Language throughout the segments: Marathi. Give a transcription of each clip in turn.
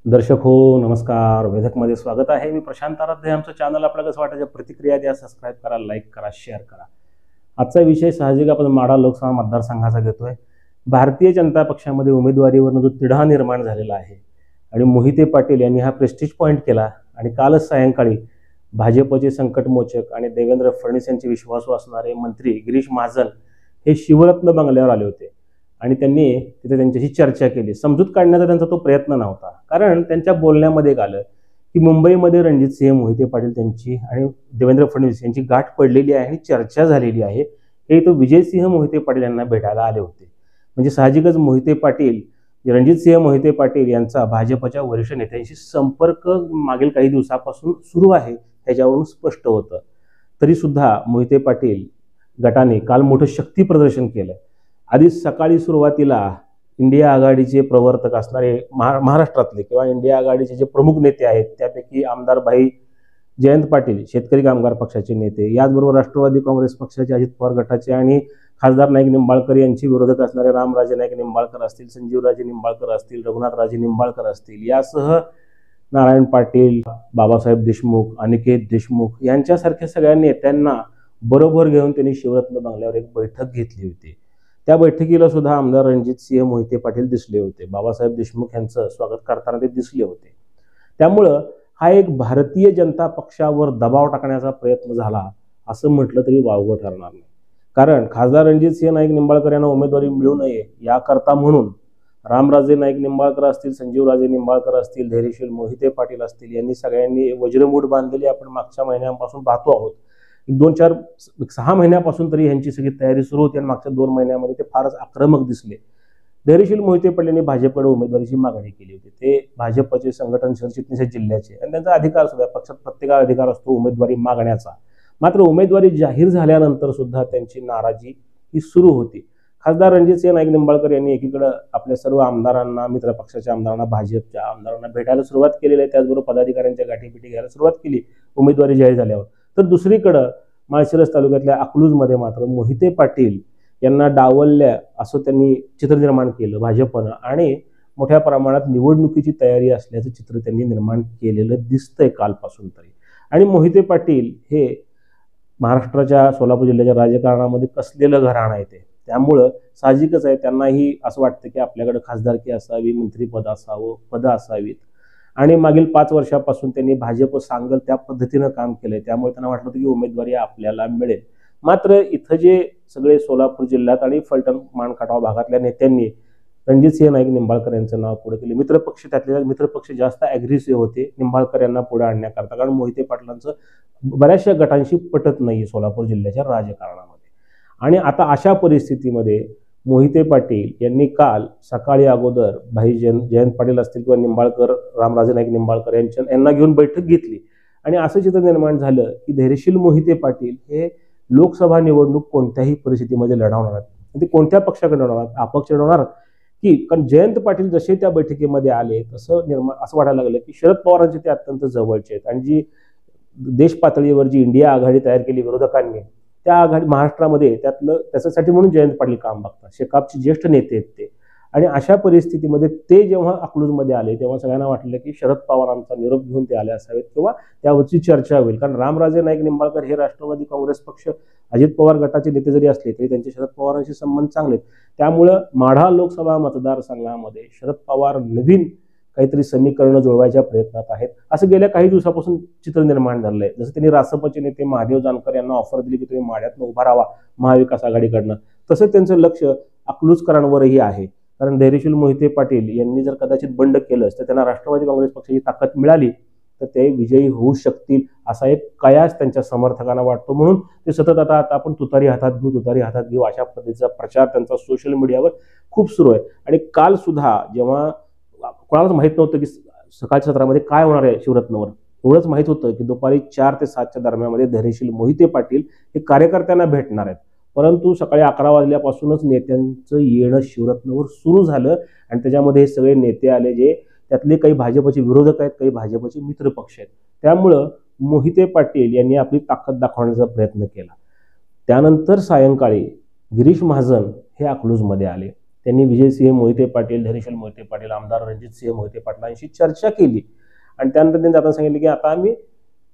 दर्शक हो नमस्कार. वेधकमध्ये स्वागत आहे. मी प्रशांत आराध्य. आमचं चॅनल आपल्याला कसं वाटायचं प्रतिक्रिया द्या, सबस्क्राईब करा, लाईक करा, शेअर करा. आजचा विषय साहजिक आपण माढा लोकसभा मतदारसंघाचा घेतोय. भारतीय जनता पक्षामध्ये उमेदवारीवरून जो तिढा निर्माण झालेला आहे आणि मोहिते पाटील यांनी हा प्रेस्टिज पॉईंट केला आणि कालच सायंकाळी भाजपचे संकटमोचक आणि देवेंद्र फडणवीस यांचे विश्वासू असणारे मंत्री गिरीश महाजन हे शिवरत्न बंगल्यावर आले होते आणि त्यांनी तिथे त्यांच्याशी चर्चा केली. समजूत काढण्याचा त्यांचा तो प्रयत्न नव्हता, कारण त्यांच्या बोलण्यामध्ये एक आलं की मुंबईमध्ये रणजितसिंह मोहिते पाटील त्यांची आणि देवेंद्र फडणवीस यांची गाठ पडलेली आहे आणि चर्चा झालेली आहे. हे तो विजयसिंह मोहिते पाटील यांना भेटायला आले होते. म्हणजे साहजिकच मोहिते पाटील रणजितसिंह मोहिते पाटील यांचा भाजपच्या वरिष्ठ नेत्यांशी संपर्क मागील काही दिवसापासून सुरू आहे ह्याच्यावरून स्पष्ट होतं. तरी सुद्धा मोहिते पाटील गटाने काल मोठं शक्ती प्रदर्शन केलं. आधी सकाळी सुरुवातीला इंडिया आघाडीचे प्रवर्तक असणारे महाराष्ट्रातले किंवा इंडिया आघाडीचे जे प्रमुख नेते आहेत त्यापैकी आमदार भाई जयंत पाटील शेतकरी कामगार पक्षाचे नेते, याचबरोबर राष्ट्रवादी काँग्रेस पक्षाचे अजित पवार गटाचे आणि खासदार नाईक निंबाळकर यांचे विरोधक असणारे रामराजे नाईक निंबाळकर असतील, संजीवराजे निंबाळकर असतील, रघुनाथराजे निंबाळकर असतील, यासह नारायण पाटील, बाबासाहेब देशमुख, अनिकेत देशमुख यांच्यासारख्या सगळ्या नेत्यांना बरोबर घेऊन त्यांनी शिवरत्न बंगल्यावर एक बैठक घेतली होती. त्या बैठकीला सुद्धा आमदार रणजितसिंह मोहिते पाटील दिसले होते. बाबासाहेब देशमुख यांचं स्वागत करताना ते दिसले होते. त्यामुळं हा एक भारतीय जनता पक्षावर दबाव टाकण्याचा प्रयत्न झाला असं म्हटलं तरी वावगं ठरणार नाही. कारण खासदार रणजितसिंह नाईक निंबाळकर यांना उमेदवारी मिळू नये याकरता म्हणून रामराजे नाईक निंबाळकर असतील, संजीवराजे निंबाळकर असतील, धैर्यशील मोहिते पाटील असतील यांनी सगळ्यांनी वज्रमूठ बांधलेली आपण मागच्या महिन्यांपासून पाहतो आहोत. 6 महिन्यापासून तरी यांची सगळी तयारी सुरू होती आणि मागच्या 2 महिन्यामध्ये ते फारच आक्रमक दिसले. धैर्यशील मोहिते पाटील यांनी भाजपकडे उमेदवारीची मागणी केली होती. ते भाजपचे संघटन सरचिटणीस जिल्ह्याचे आणि त्यांचा अधिकार सुद्धा, पक्षात प्रत्येकाला अधिकार असतो उमेदवारी मागण्याचा. मात्र उमेदवारी जाहीर झाल्यानंतर सुद्धा त्यांची नाराजी ही सुरू होती. खासदार रणजितसिंह नाईक निंबाळकर यांनी एकीकडे आपल्या सर्व आमदारांना, मित्र पक्षाच्या आमदारांना, भाजपच्या आमदारांना भेटायला सुरुवात केलेली आहे. त्याचबरोबर पदाधिकाऱ्यांच्या गाठीभेटी घ्यायला सुरुवात केली उमेदवारी जाहीर झाल्यावर. तर दुसरीकडं माळशिरस तालुक्यातल्या अकलूजमध्ये मात्र मोहिते पाटील यांना डावलल्या असं त्यांनी चित्र निर्माण केलं भाजपनं आणि मोठ्या प्रमाणात निवडणुकीची तयारी असल्याचं चित्र त्यांनी निर्माण केलेलं दिसतंय कालपासून तरी. आणि मोहिते पाटील हे महाराष्ट्राच्या सोलापूर जिल्ह्याच्या राजकारणामध्ये कसलेलं घराणं आहे ते. त्यामुळं साहजिकच आहे त्यांनाही असं वाटतं की आपल्याकडे खासदारकी असावी, मंत्रिपद असावं, पदं असावीत. आणि मागील 5 वर्षापासून त्यांनी भाजप सांगल त्या पद्धतीनं काम केलंय. त्यामुळे त्यांना वाटलं होतं की उमेदवारी आपल्याला मिळेल. मात्र इथं जे सगळे सोलापूर जिल्ह्यात आणि फलटण माणकाटाव भागातल्या नेत्यांनी रणजितसिंह नाईक निंबाळकर यांचं नाव पुढे केले. मित्रपक्ष, त्यातले मित्रपक्ष जास्त ॲग्रेसिव्ह होते निंबाळकर यांना पुढे आणण्याकरता, कारण मोहिते पाटलांचं बऱ्याचशा गटांशी पटत नाही सोलापूर जिल्ह्याच्या राजकारणामध्ये. आणि आता अशा परिस्थितीमध्ये मोहिते पाटील यांनी काल सकाळी अगोदर भाई जयंत पाटील असतील किंवा निंबाळकर, रामराजे नाईक निंबाळकर यांना घेऊन बैठक घेतली आणि असं चित्र निर्माण झालं की धैर्यशील मोहिते पाटील हे लोकसभा निवडणूक कोणत्याही परिस्थितीमध्ये लढवणार आहेत. ते कोणत्या पक्षाकडे लढवणार, अपक्ष लढवणार की, कारण जयंत पाटील जसे त्या बैठकीमध्ये आले तसं असं वाटायला लागलं की शरद पवारांचे ते अत्यंत जवळचे आहेत आणि जी देश पातळीवर जी इंडिया आघाडी तयार केली विरोधकांनी, त्या आघाडी महाराष्ट्रामध्ये त्याच्यासाठी म्हणून जयंत पाटील काम बघतात. शेकापचे ज्येष्ठ नेते आहेत ते. आणि अशा परिस्थितीमध्ये ते जेव्हा अकलूजमध्ये आले तेव्हा सगळ्यांना वाटलं की शरद पवारांचा निरोप घेऊन ते आले असावेत किंवा त्यावरची चर्चा होईल. कारण रामराजे नाईक निंबाळकर हे राष्ट्रवादी काँग्रेस पक्ष, अजित पवार गटाचे नेते जरी असले तरी त्यांचे शरद पवारांशी संबंध चांगले. त्यामुळं माढा लोकसभा मतदारसंघामध्ये शरद पवार नवीन काहीतरी समीकरणं जुळवायच्या प्रयत्नात आहेत असं गेल्या काही दिवसापासून चित्र निर्माण झालं आहे. जसं त्यांनी रासपचे नेते महादेव जानकर यांना ऑफर दिली की तुम्ही माढ्यातनं उभा राहा महाविकास आघाडीकडनं, तसं त्यांचं लक्ष अकलूजकरांवरही आहे. कारण धैर्यशील मोहिते पाटील यांनी जर कदाचित बंड केलंच तर त्यांना राष्ट्रवादी काँग्रेस पक्षाची ताकद मिळाली तर ते विजयी होऊ शकतील असा एक कयास त्यांच्या समर्थकांना वाटतो. म्हणून ते सतत आता आपण तुतारी हातात घेऊ अशा पद्धतीचा प्रचार त्यांचा सोशल मीडियावर खूप सुरू आहे. आणि काल सुद्धा जेव्हा कोणालाच माहीत नव्हतं की सकाळच्या सत्रामध्ये काय होणार आहे शिवरत्नवर, एवढंच माहीत होतं की दुपारी 4 ते 7च्या दरम्यानमध्ये धैर्यशील मोहिते पाटील हे कार्यकर्त्यांना भेटणार आहेत. परंतु सकाळी 11 वाजल्यापासूनच नेत्यांचं येणं शिवरत्नवर सुरू झालं आणि त्याच्यामध्ये हे सगळे नेते आले, जे त्यातले काही भाजपचे विरोधक आहेत, काही भाजपचे मित्रपक्ष आहेत. त्यामुळं मोहिते पाटील यांनी आपली ताकद दाखवण्याचा प्रयत्न केला. त्यानंतर सायंकाळी गिरीश महाजन हे अकलूजमध्ये आले त्यांनी विजयसिंह मोहिते पाटील, धैर्यशील मोहिते पाटील, आमदार रणजितसिंह मोहिते पाटलांशी चर्चा केली आणि त्यानंतर त्यांनी जाताना सांगितलं की आता आम्ही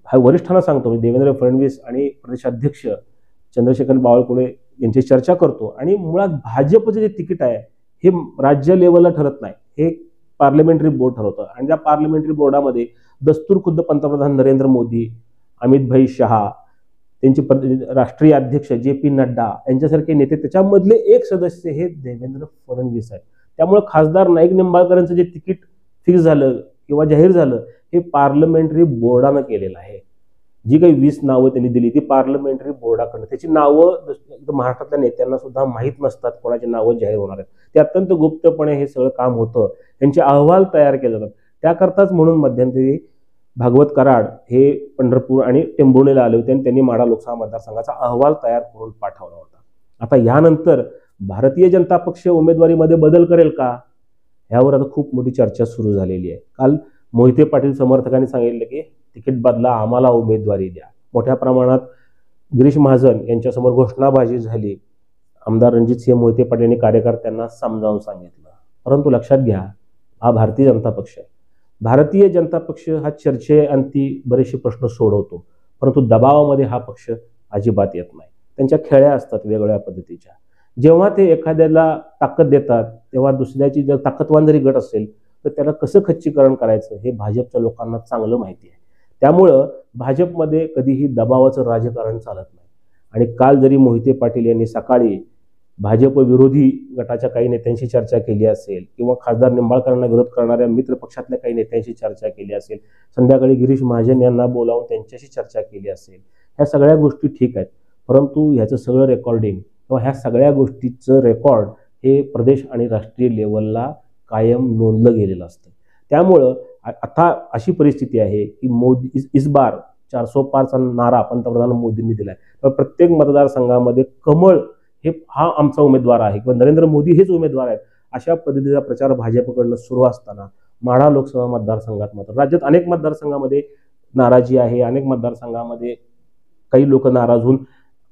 वरिष्ठांना सांगतो, देवेंद्र फडणवीस आणि प्रदेशाध्यक्ष चंद्रशेखर बावनकुळे यांची चर्चा करतो आणि मुळात भाजपचं जे तिकीट आहे हे राज्य लेवलला ठरत नाही, हे पार्लमेंटरी बोर्ड ठरवतं आणि त्या पार्लमेंटरी बोर्डामध्ये दस्तूर खुद्द पंतप्रधान नरेंद्र मोदी, अमित भाई शहा, त्यांचे राष्ट्रीय अध्यक्ष JP नड्डा यांच्यासारखे नेते, त्याच्यामधले एक सदस्य हे देवेंद्र फडणवीस आहेत. त्यामुळे खासदार नाईक निंबाळकरांचं जे तिकीट फिक्स झालं किंवा जाहीर झालं हे पार्लमेंटरी बोर्डानं केलेलं आहे. जी काही 20 नावं त्यांनी दिली ती पार्लमेंटरी बोर्डाकडनं, त्याची नावं महाराष्ट्रातल्या नेत्यांना सुद्धा माहीत नसतात कोणाची नावं जाहीर होणार आहेत. ते अत्यंत गुप्तपणे हे सगळं काम होतं, त्यांचे अहवाल तयार केले जातात. त्याकरताच म्हणून मध्यंतरी भागवत कराड हे पंढरपूर आणि टेंभुर्णीला आले होते आणि त्यांनी माढा लोकसभा मतदारसंघाचा अहवाल तयार करून पाठवला होता. आता यानंतर भारतीय जनता पक्ष उमेदवारीमध्ये बदल करेल का, यावर आता खूप मोठी चर्चा सुरू झालेली आहे. काल मोहिते पाटील समर्थकांनी सांगितलं की तिकीट बदला, आम्हाला उमेदवारी द्या. मोठ्या प्रमाणात गिरीश महाजन यांच्यासमोर घोषणाबाजी झाली. आमदार रणजितसिंह मोहिते पाटील यांनी कार्यकर्त्यांना समजावून सांगितलं. परंतु लक्षात घ्या, हा भारतीय जनता पक्ष आहे. भारतीय जनता पक्ष हा चर्चेअंती बरेचसे प्रश्न सोडवतो, परंतु दबावामध्ये हा पक्ष अजिबात येत नाही. त्यांच्या खेळ्या असतात वेगवेगळ्या पद्धतीच्या. जेव्हा ते एखाद्याला ताकद देतात तेव्हा दुसऱ्याची जर ताकदवान जरी गट असेल तर त्याला कसं खच्चीकरण करायचं हे भाजपच्या लोकांना चांगलं माहिती आहे. त्यामुळं भाजपमध्ये कधीही दबावाचं राजकारण चालत नाही. आणि काल जरी मोहिते पाटील यांनी सकाळी भाजप विरोधी गटाच्या काही नेत्यांशी चर्चा केली असेल किंवा खासदार निंबाळकरांना विरोध करणाऱ्या मित्र पक्षातल्या काही नेत्यांशी चर्चा केली असेल, संध्याकाळी गिरीश महाजन यांना बोलावून त्यांच्याशी चर्चा केली असेल, ह्या सगळ्या गोष्टी ठीक आहेत. परंतु ह्याचं सगळं रेकॉर्डिंग किंवा ह्या सगळ्या गोष्टीचं रेकॉर्ड हे प्रदेश आणि राष्ट्रीय लेवलला कायम नोंदलं गेलेलं असतं. त्यामुळं आता अशी परिस्थिती आहे की मोदी इस बार 400 नारा पंतप्रधान मोदींनी दिलाय. तर प्रत्येक मतदारसंघामध्ये कमळ हा आमचा उमेदवार आहे किंवा नरेंद्र मोदी हेच उमेदवार आहेत, अशा पद्धतीचा प्रचार भाजपकडनं सुरू असताना माढा लोकसभा मतदारसंघात मात्र राज्यात अनेक मतदारसंघामध्ये नाराजी आहे. अनेक मतदारसंघामध्ये काही लोक नाराज होऊन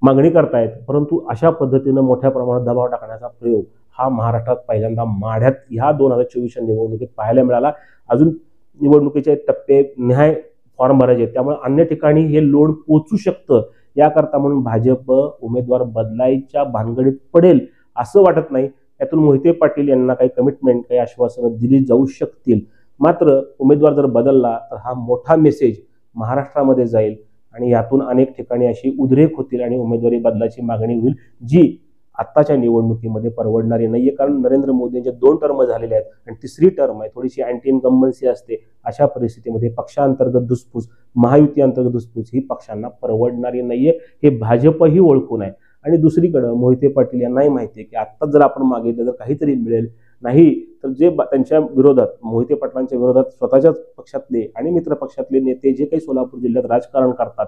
मागणी करतायत, परंतु अशा पद्धतीनं मोठ्या प्रमाणात दबाव टाकण्याचा प्रयोग हा महाराष्ट्रात पहिल्यांदा माढ्यात ह्या 2024 निवडणुकीत पाहायला मिळाला. अजून निवडणुकीचे टप्पे न्याय फॉर्म भरायचे, त्यामुळे अन्य ठिकाणी हे लोड पोचू शकतं. याकरता म्हणून भाजप उमेदवार बदलायच्या भानगडीत पडेल असं वाटत नाही. यातून मोहिते पाटील यांना काही कमिटमेंट, काही आश्वासनं दिली जाऊ शकतील. मात्र उमेदवार जर बदलला तर हा मोठा मेसेज महाराष्ट्रामध्ये जाईल आणि यातून अनेक ठिकाणी अशी उद्रेक होतील आणि उमेदवारी बदलाची मागणी होईल, जी आत्ताच्या निवडणुकीमध्ये परवडणारी नाहीये. कारण नरेंद्र मोदी यांचे 2 टर्म झालेले आहेत आणि तिसरी टर्म आहे, थोडीशी अँटी इन्कम्बन्सी असते. अशा परिस्थितीमध्ये पक्षांतर्गत धुसफूस, महायुती अंतर्गत धुसफूस ही पक्षांना परवडणारी नाहीये, हे भाजपही ओळखून आहे. आणि दुसरीकडे मोहिते पाटील यांनाही माहिती आहे की आत्ताच जर आपण मागितलं तर काहीतरी मिळेल, नाही तर जे त्यांच्या विरोधात, मोहिते पाटलांच्या विरोधात स्वतःच्याच पक्षातले आणि मित्र पक्षातले नेते जे काही सोलापूर जिल्ह्यात राजकारण करतात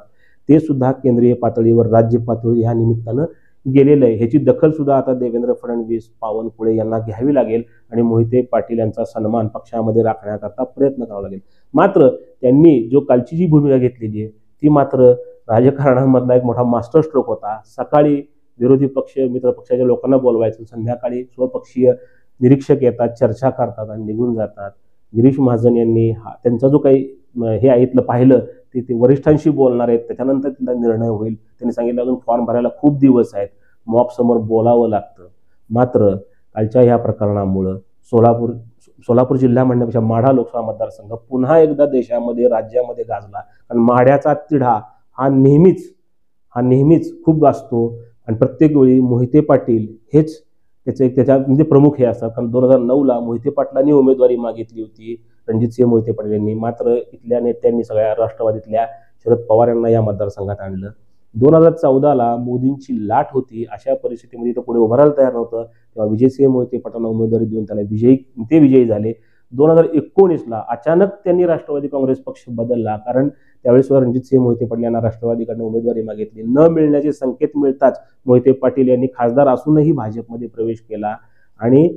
ते सुद्धा केंद्रीय पातळीवर, राज्य पातळीवर ह्या निमित्तानं गेलेलं आहे. ह्याची दखल सुद्धा आता देवेंद्र फडणवीस, बावनकुळे यांना घ्यावी लागेल आणि मोहिते पाटील यांचा सन्मान पक्षामध्ये राखण्याकरता प्रयत्न करावा लागेल. मात्र त्यांनी जो कालची जी भूमिका घेतलेली आहे ती मात्र राजकारणामधला एक मोठा मास्टर स्ट्रोक होता. सकाळी विरोधी पक्ष, मित्र पक्षाच्या लोकांना बोलवायचं, संध्याकाळी स्वपक्षीय निरीक्षक येतात, चर्चा करतात आणि निघून जातात. गिरीश महाजन यांनी त्यांचा जो काही हे ऐकलं, पाहिलं, ते वरिष्ठांशी बोलणार आहेत, त्याच्यानंतर तिला निर्णय होईल. त्यांनी सांगितलं अजून फॉर्म भरायला खूप दिवस आहेत, मॉप समोर बोलावं लागतं. मात्र कालच्या ह्या प्रकरणामुळं सोलापूर जिल्हा म्हणण्यापेक्षा माढा लोकसभा मतदारसंघ पुन्हा एकदा देशामध्ये, राज्यामध्ये गाजला. कारण माढ्याचा तिढा हा नेहमीच खूप गाजतो आणि प्रत्येक वेळी मोहिते पाटील हेच त्याच्या म्हणजे प्रमुख हे असतात. कारण 2009ला मोहिते पाटलांनी उमेदवारी मागितली होती, रणजितसिंह मोहिते पाटील यांनी. मात्र इथल्या नेत्यांनी, सगळ्या राष्ट्रवादीतल्या शरद पवार यांना या मतदारसंघात आणलं. 2014ला मोदींची लाट होती, अशा परिस्थितीमध्ये तो पुढे उभारायला तयार नव्हतं, तेव्हा विजयसिंह मोहिते पाटलांना उमेदवारी देऊन त्याला विजयी झाले. 2019ला अचानक त्यांनी राष्ट्रवादी काँग्रेस पक्ष बदलला, कारण त्यावेळेस रणजितसिंह मोहिते पाटील यांना राष्ट्रवादीकडनं उमेदवारी मागितली. न मिळण्याचे संकेत मिळताच मोहिते पाटील यांनी खासदार असूनही भाजपमध्ये प्रवेश केला आणि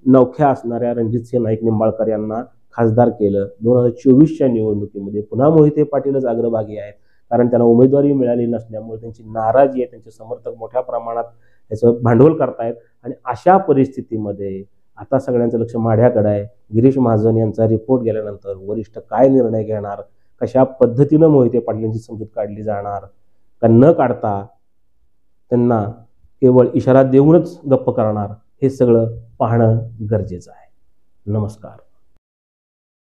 नवख्या असणाऱ्या रणजितसिंह नाईक निंबाळकर यांना खासदार केलं. 2024च्या निवडणुकीमध्ये पुन्हा मोहिते पाटीलच अग्रभागी आहेत, कारण त्यांना उमेदवारी मिळाली नसल्यामुळे त्यांची नाराजी आहे. त्यांचे समर्थक मोठ्या प्रमाणात त्याचं भांडवल करतायत आणि अशा परिस्थितीमध्ये आता सगळ्यांचं लक्ष माढ्याकडे आहे. गिरीश महाजन यांचा रिपोर्ट गेल्यानंतर वरिष्ठ काय निर्णय घेणार, कशा पद्धतीनं मोहिते पाटलांची समजूत काढली जाणार का न काढता त्यांना केवळ इशारा देऊनच गप्प करणार, हे सगळं पाहणं गरजेचं आहे. नमस्कार.